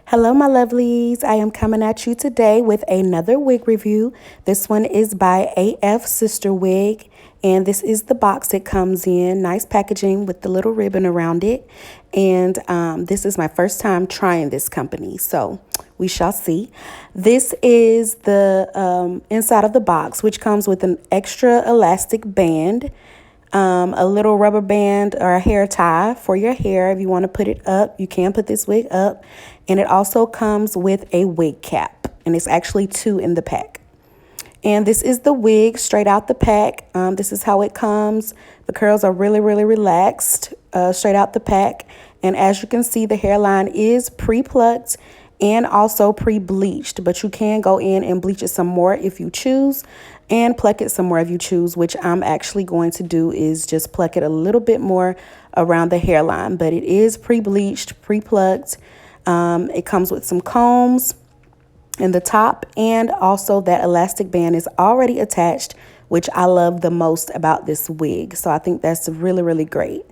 Hello, my lovelies. I am coming at you today with another wig review. This one is by afsisterwig, and this is the box it comes in. Nice packaging with the little ribbon around it. And this is my first time trying this company, so we shall see. This is the inside of the box, which comes with an extra elastic band, a little rubber band or a hair tie for your hair. If you want to put it up, you can put this wig up. And it also comes with a wig cap, and it's actually 2 in the pack. And this is the wig straight out the pack. This is how it comes. The curls are really, really relaxed straight out the pack. And as you can see, the hairline is pre-plucked and also pre-bleached, but you can go in and bleach it some more if you choose and pluck it some more if you choose, which I'm actually going to do is just pluck it a little bit more around the hairline. But it is pre-bleached, pre-plucked. It comes with some combs in the top, and also that elastic band is already attached, which I love the most about this wig. So I think that's really, really great.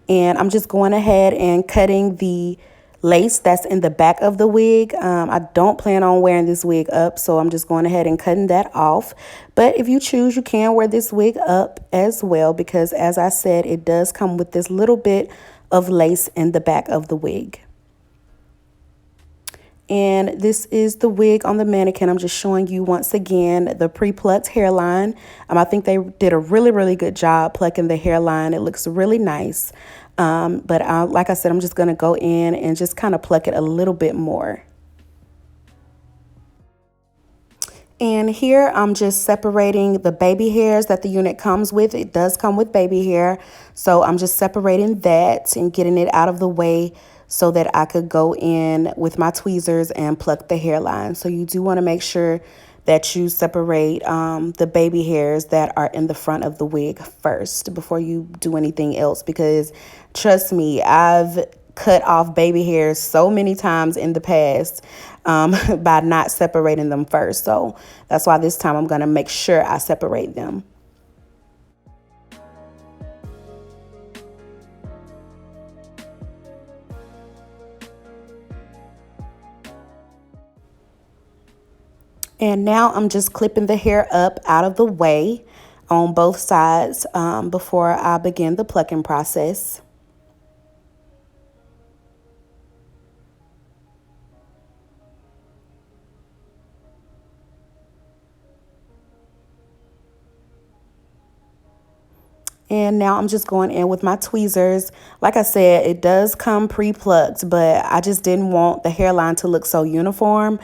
And I'm just going ahead and cutting the lace that's in the back of the wig. I don't plan on wearing this wig up, so I'm just going ahead and cutting that off. But if you choose, you can wear this wig up as well, because as I said, it does come with this little bit of lace in the back of the wig. And this is the wig on the mannequin. I'm just showing you once again the pre-plucked hairline. I think they did a really, really good job plucking the hairline. It looks really nice. But like I said, I'm just going to go in and just kind of pluck it a little bit more. And here I'm just separating the baby hairs that the unit comes with. It does come with baby hair. So I'm just separating that and getting it out of the way so that I could go in with my tweezers and pluck the hairline. So you do want to make sure that you separate the baby hairs that are in the front of the wig first before you do anything else, because trust me, I've cut off baby hairs so many times in the past by not separating them first. So that's why this time I'm going to make sure I separate them. And now I'm just clipping the hair up out of the way on both sides before I begin the plucking process. And now I'm just going in with my tweezers. Like I said, it does come pre-plucked, but I just didn't want the hairline to look so uniform.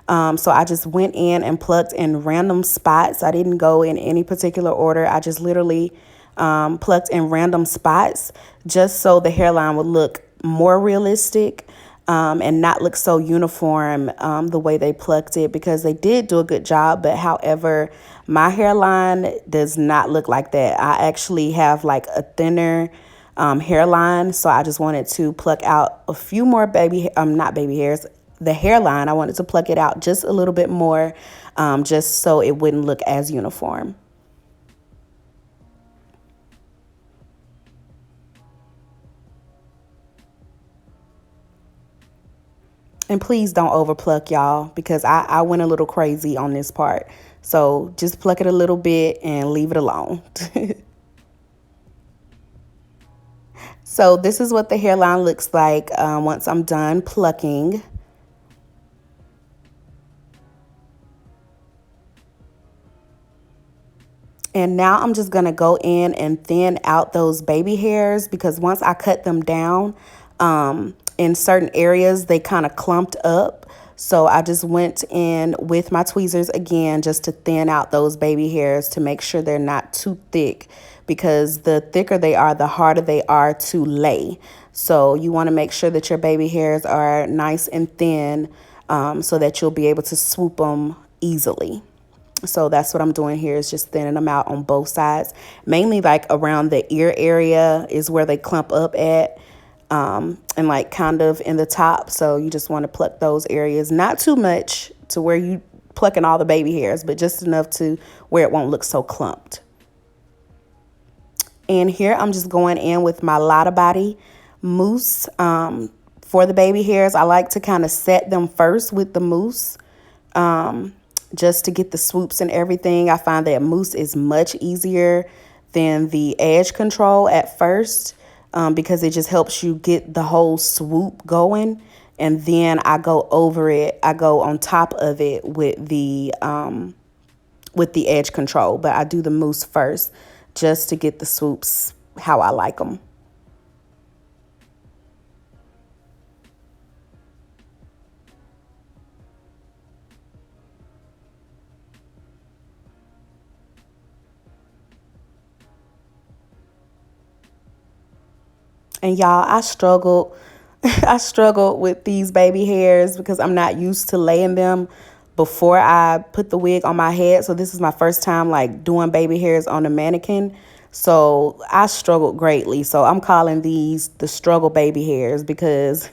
So I just went in and plucked in random spots. I didn't go in any particular order. I just literally plucked in random spots just so the hairline would look more realistic and not look so uniform the way they plucked it, because they did do a good job. But however, my hairline does not look like that. I actually have like a thinner hairline, so I just wanted to pluck out a few more not baby hairs, the hairline. I wanted to pluck it out just a little bit more, just so it wouldn't look as uniform. And please don't over pluck, y'all, because I went a little crazy on this part. So just pluck it a little bit and leave it alone. So this is what the hairline looks like once I'm done plucking. And now I'm just going to go in and thin out those baby hairs, because once I cut them down, in certain areas, they kind of clumped up. So I just went in with my tweezers again just to thin out those baby hairs to make sure they're not too thick, because the thicker they are, the harder they are to lay. So you want to make sure that your baby hairs are nice and thin so that you'll be able to swoop them easily. So that's what I'm doing here, is just thinning them out on both sides. Mainly like around the ear area is where they clump up at. And like kind of in the top. So you just want to pluck those areas, not too much to where you plucking all the baby hairs, but just enough to where it won't look so clumped. And here I'm just going in with my Lotta Body mousse For the baby hairs, I like to kind of set them first with the mousse, just to get the swoops and everything. I find that mousse is much easier than the edge control at first, because it just helps you get the whole swoop going. And then I go over it. I go on top of it with the edge control. But I do the mousse first just to get the swoops how I like them. And y'all, I struggled. I struggled with these baby hairs because I'm not used to laying them before I put the wig on my head. So this is my first time like doing baby hairs on a mannequin. So I struggled greatly. So I'm calling these the struggle baby hairs because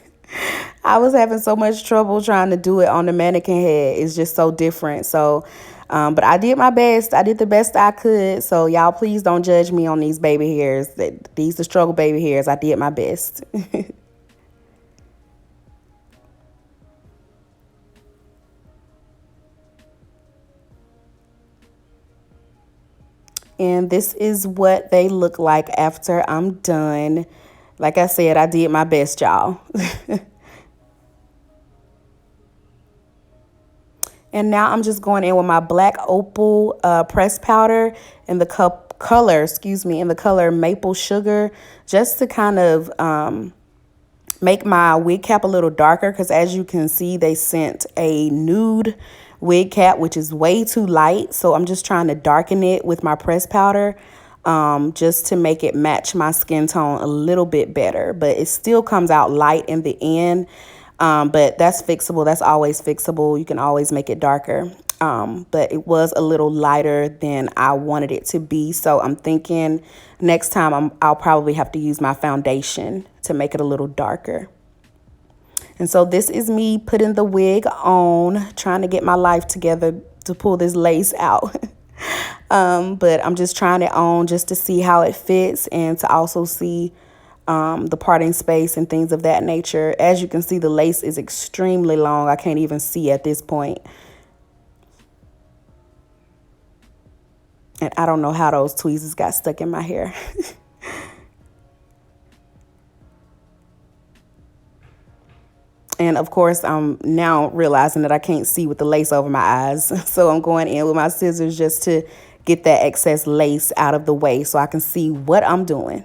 I was having so much trouble trying to do it on the mannequin head. It's just so different. So, but I did my best. I did the best I could. So y'all, please don't judge me on these baby hairs. These the struggle baby hairs. I did my best. And this is what they look like after I'm done. Like I said, I did my best, y'all. And now I'm just going in with my black opal pressed powder and the in the color maple sugar, just to kind of make my wig cap a little darker, because as you can see, they sent a nude wig cap, which is way too light. So I'm just trying to darken it with my pressed powder, just to make it match my skin tone a little bit better. But it still comes out light in the end. But that's fixable. That's always fixable. You can always make it darker. But it was a little lighter than I wanted it to be. So I'm thinking next time I'll probably have to use my foundation to make it a little darker. And so this is me putting the wig on, trying to get my life together to pull this lace out. But I'm just trying it on just to see how it fits and to also see the parting space and things of that nature. As you can see, the lace is extremely long. I can't even see at this point. And I don't know how those tweezers got stuck in my hair. And of course, I'm now realizing that I can't see with the lace over my eyes. So I'm going in with my scissors just to get that excess lace out of the way so I can see what I'm doing.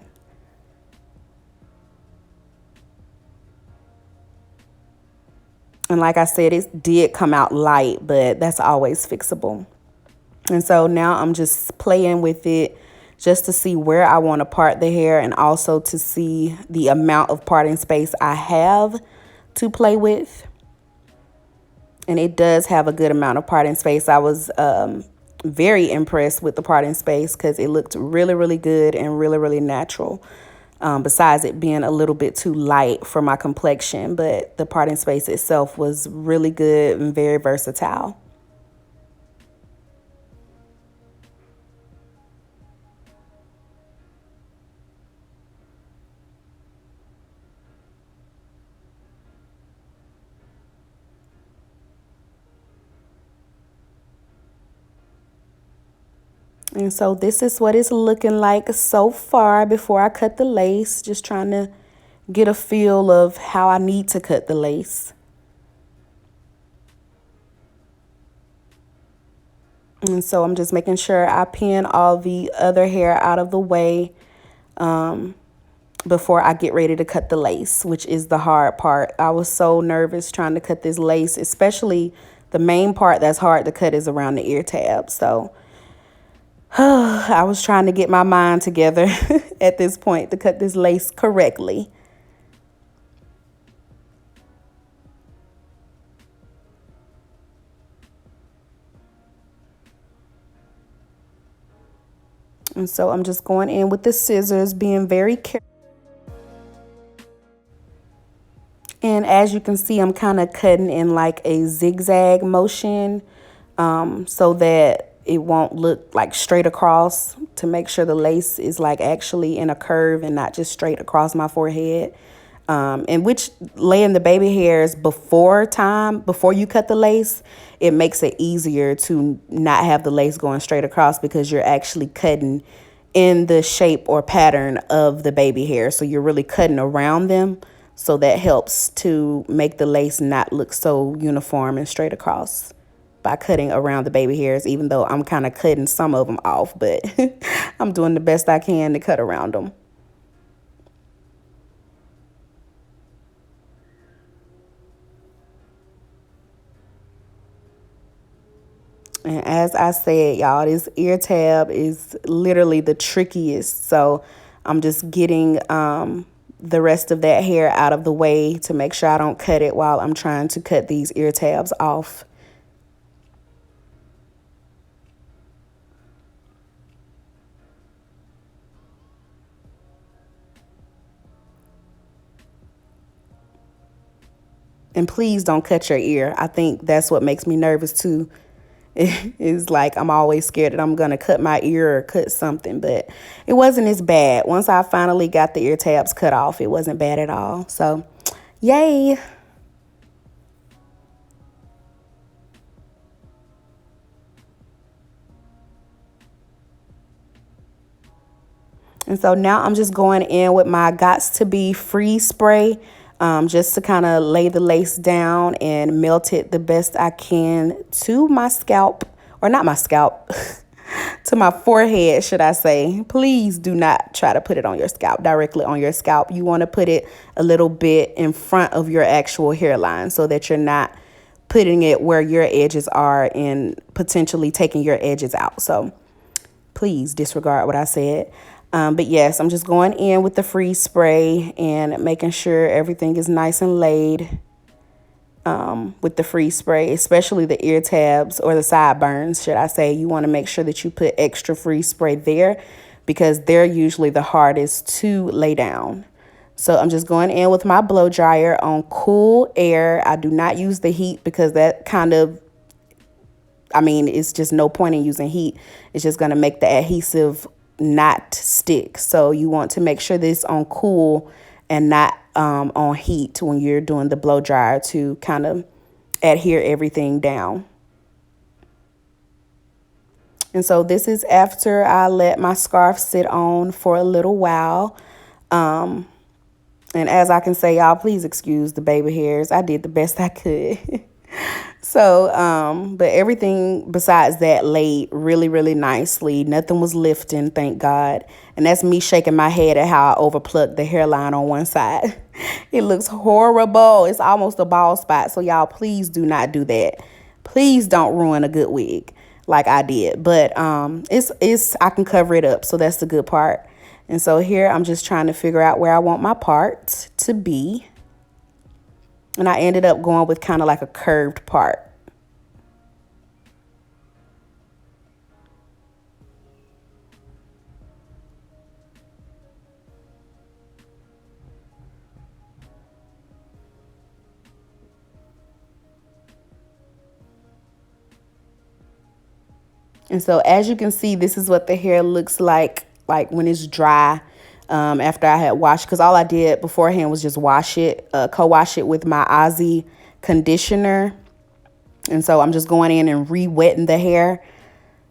And like I said, it did come out light, but that's always fixable. And so now I'm just playing with it just to see where I want to part the hair, and also to see the amount of parting space I have to play with. And it does have a good amount of parting space. I was very impressed with the parting space because it looked really, really good and really, really natural. Besides it being a little bit too light for my complexion, but the parting space itself was really good and very versatile. And so this is what it's looking like so far before I cut the lace. Just trying to get a feel of how I need to cut the lace. And so I'm just making sure I pin all the other hair out of the way before I get ready to cut the lace, which is the hard part. I was so nervous trying to cut this lace, especially the main part that's hard to cut is around the ear tab. So I was trying to get my mind together at this point to cut this lace correctly. And so I'm just going in with the scissors, being very careful. And as you can see, I'm kind of cutting in like a zigzag motion, so that it won't look like straight across, to make sure the lace is like actually in a curve and not just straight across my forehead. And which laying the baby hairs before you cut the lace, it makes it easier to not have the lace going straight across because you're actually cutting in the shape or pattern of the baby hair. So you're really cutting around them. So that helps to make the lace not look so uniform and straight across by cutting around the baby hairs, even though I'm kind of cutting some of them off, but I'm doing the best I can to cut around them. And as I said, y'all, this ear tab is literally the trickiest. So I'm just getting the rest of that hair out of the way to make sure I don't cut it while I'm trying to cut these ear tabs off. And please don't cut your ear. I think that's what makes me nervous too. It's like I'm always scared that I'm going to cut my ear or cut something, but it wasn't as bad. Once I finally got the ear tabs cut off, it wasn't bad at all. So, yay. And so now I'm just going in with my Gots to Be Freeze spray, just to kind of lay the lace down and melt it the best I can to my scalp, or not my scalp, to my forehead, should I say. Please do not try to put it on your scalp, directly on your scalp. You want to put it a little bit in front of your actual hairline so that you're not putting it where your edges are and potentially taking your edges out. So please disregard what I said. But yes, I'm just going in with the freeze spray and making sure everything is nice and laid with the freeze spray, especially the ear tabs or the sideburns, should I say. You want to make sure that you put extra freeze spray there because they're usually the hardest to lay down. So I'm just going in with my blow dryer on cool air. I do not use the heat because that kind of, it's just no point in using heat. It's just going to make the adhesive not stick. So you want to make sure this on cool and not on heat when you're doing the blow dryer to kind of adhere everything down. And so this is after I let my scarf sit on for a little while. And as I can say, y'all, please excuse the baby hairs. I did the best I could. So, but everything besides that laid really, really nicely. Nothing was lifting, thank God. And that's me shaking my head at how I overplucked the hairline on one side. It looks horrible. It's almost a bald spot. So y'all, please do not do that. Please don't ruin a good wig like I did. But it's I can cover it up. So that's the good part. And so here I'm just trying to figure out where I want my part to be. And I ended up going with kind of like a curved part. And so as you can see, this is what the hair looks like when it's dry. After I had washed, because all I did beforehand was just co-wash it with my Aussie conditioner. And so I'm just going in and re-wetting the hair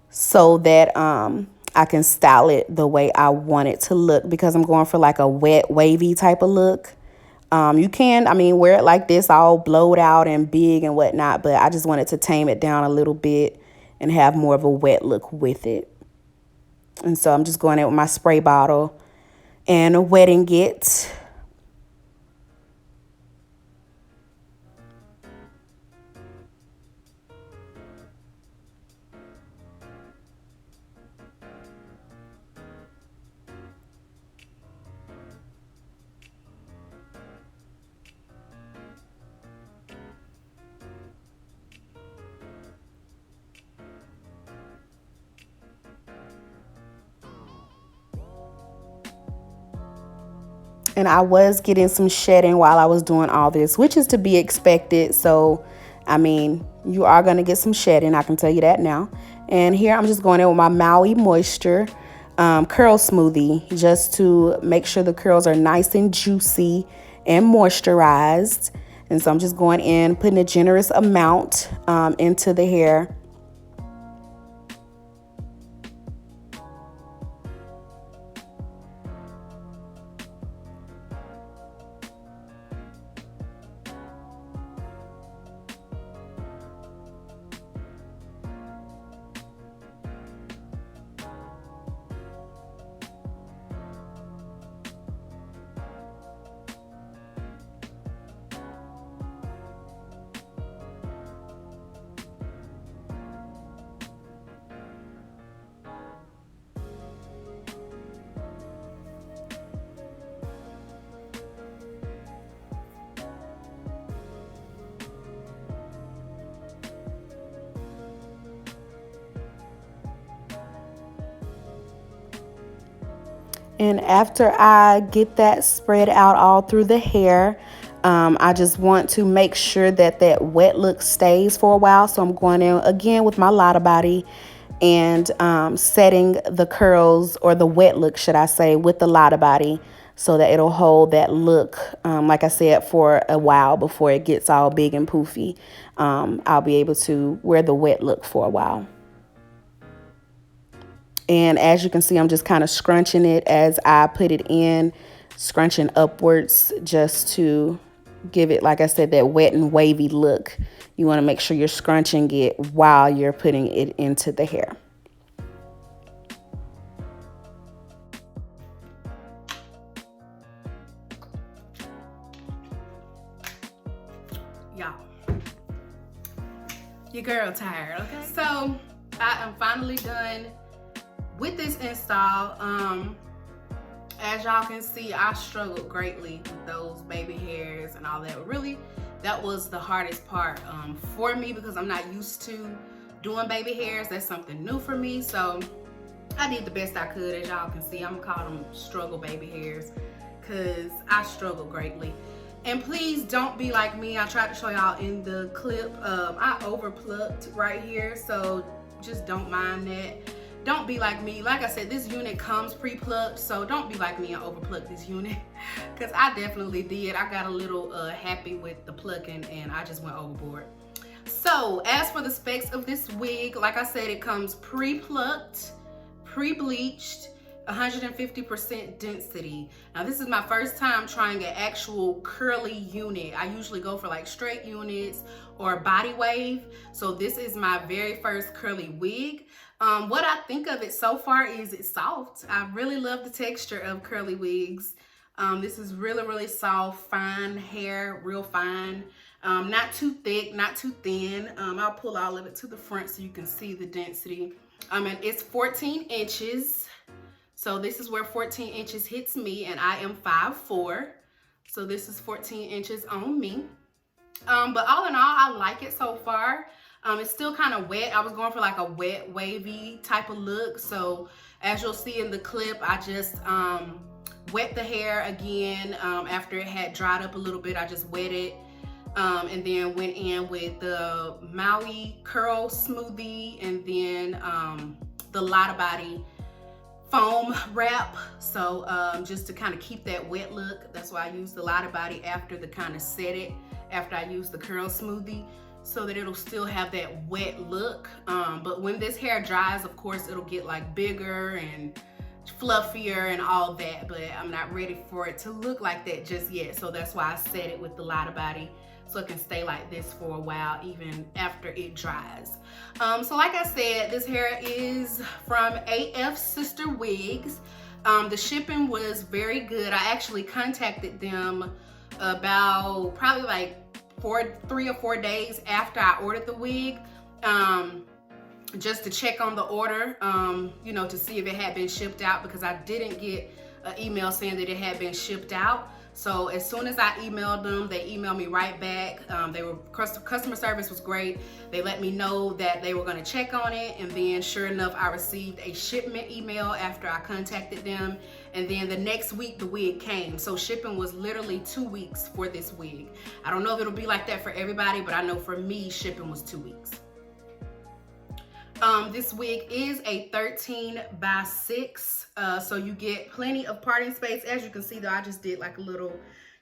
so that I can style it the way I want it to look, because I'm going for like a wet, wavy type of look. You can, wear it like this, all blowed out and big and whatnot, but I just wanted to tame it down a little bit and have more of a wet look with it. And so I'm just going in with my spray bottle and wetting it. And I was getting some shedding while I was doing all this, which is to be expected. So, you are going to get some shedding. I can tell you that now. And here I'm just going in with my Maui Moisture curl smoothie, just to make sure the curls are nice and juicy and moisturized. And so I'm just going in, putting a generous amount into the hair. And after I get that spread out all through the hair, I just want to make sure that that wet look stays for a while. So I'm going in again with my Lotta Body and setting the curls, or the wet look, should I say, with the Lotta Body, so that it'll hold that look, like I said, for a while before it gets all big and poofy. I'll be able to wear the wet look for a while. And as you can see, I'm just kind of scrunching it as I put it in, scrunching upwards just to give it, like I said, that wet and wavy look. You want to make sure you're scrunching it while you're putting it into the hair. Y'all, your girl tired, okay? So I am finally done with this install. As y'all can see, I struggled greatly with those baby hairs and all that. Really, that was the hardest part for me, because I'm not used to doing baby hairs. That's something new for me. So I did the best I could. As y'all can see, I'm gonna call them struggle baby hairs, because I struggled greatly. And please don't be like me. I tried to show y'all in the clip. I overplucked right here, so just don't mind that. Don't be like me. Like I said, this unit comes pre-plucked, so don't be like me and overpluck this unit, because I definitely did. I got a little happy with the plucking and I just went overboard. So as for the specs of this wig, like I said, it comes pre-plucked, pre-bleached, 150% density. Now this is my first time trying an actual curly unit. I usually go for like straight units or body wave. So this is my very first curly wig. What I think of it so far is it's soft. I really love the texture of curly wigs. This is really, really soft, fine hair, real fine. Not too thick, not too thin. I'll pull all of it to the front so you can see the density. And it's 14 inches. So this is where 14 inches hits me, and I am 5'4". So this is 14 inches on me. But all in all, I like it so far. It's still kind of wet. I was going for like a wet, wavy type of look. So as you'll see in the clip, I just wet the hair again. After it had dried up a little bit, I just wet it. And then went in with the Maui Curl Smoothie, and then the Lotta Body foam wrap. So just to kind of keep that wet look, that's why I use the Lotta Body after the kind of set it, after I use the curl smoothie, so that it'll still have that wet look. But when this hair dries, of course, it'll get like bigger and fluffier and all that, but I'm not ready for it to look like that just yet. So that's why I set it with the Lotta Body, so it can stay like this for a while, even after it dries. So like I said, this hair is from AF Sister Wigs. The shipping was very good. I actually contacted them about probably like 3 or 4 days after I ordered the wig, just to check on the order, you know, to see if it had been shipped out, because I didn't get an email saying that it had been shipped out. So as soon as I emailed them, they emailed me right back. Customer service was great. They let me know that they were gonna check on it, and then sure enough, I received a shipment email after I contacted them, and then the next week the wig came. So shipping was literally 2 weeks for this wig. I don't know if it'll be like that for everybody, but I know for me, shipping was 2 weeks. This wig is a 13x6, so you get plenty of parting space. As you can see though, I just did like a little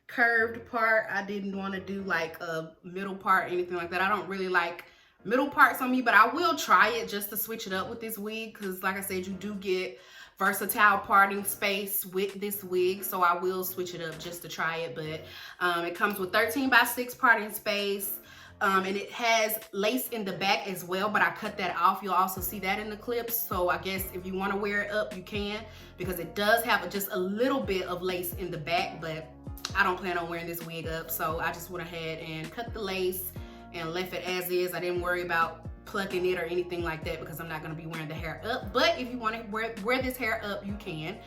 curved part. I didn't want to do like a middle part or anything like that. I don't really like middle parts on me, but I will try it just to switch it up with this wig, because like I said, you do get versatile parting space with this wig, so I will switch it up just to try it. But it comes with 13x6 parting space, and it has lace in the back as well, but I cut that off. You'll also see that in the clips, so I guess if you want to wear it up, you can, because it does have just a little bit of lace in the back, but I don't plan on wearing this wig up, so I just went ahead and cut the lace and left it as is. I didn't worry about plucking it or anything like that, because I'm not going to be wearing the hair up. But if you want to wear this hair up, you can.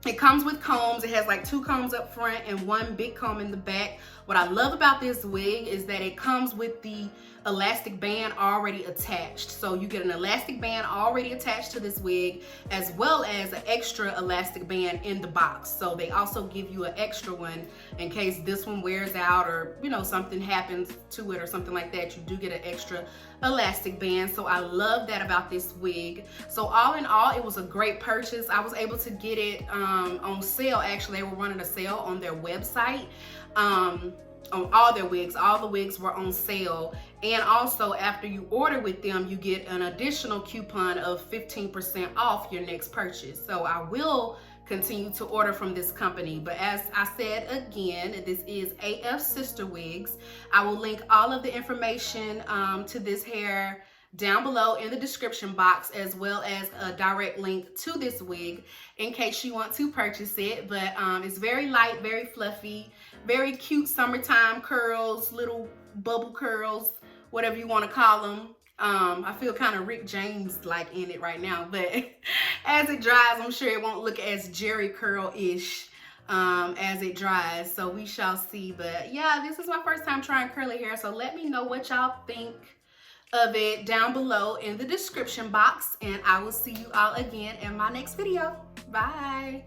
It comes with combs. It has like 2 combs up front and 1 big comb in the back. What I love about this wig is that it comes with the elastic band already attached. So you get an elastic band already attached to this wig, as well as an extra elastic band in the box. So they also give you an extra one in case this one wears out, or you know, something happens to it or something like that. You do get an extra elastic band. So I love that about this wig. So all in all, it was a great purchase. I was able to get it on sale. Actually, they were running a sale on their website. On all their wigs. All the wigs were on sale, and also after you order with them, you get an additional coupon of 15% off your next purchase. So I will continue to order from this company, but as I said again, this is AF Sister Wigs. I will link all of the information to this hair down below in the description box, as well as a direct link to this wig in case you want to purchase it. But it's very light, very fluffy, very cute summertime curls, little bubble curls, whatever you want to call them. I feel kind of Rick James like in it right now, but as it dries, I'm sure it won't look as Jerry curl-ish as it dries, so we shall see. But yeah, this is my first time trying curly hair, so let me know what y'all think of it down below in the description box, and I will see you all again in my next video. Bye.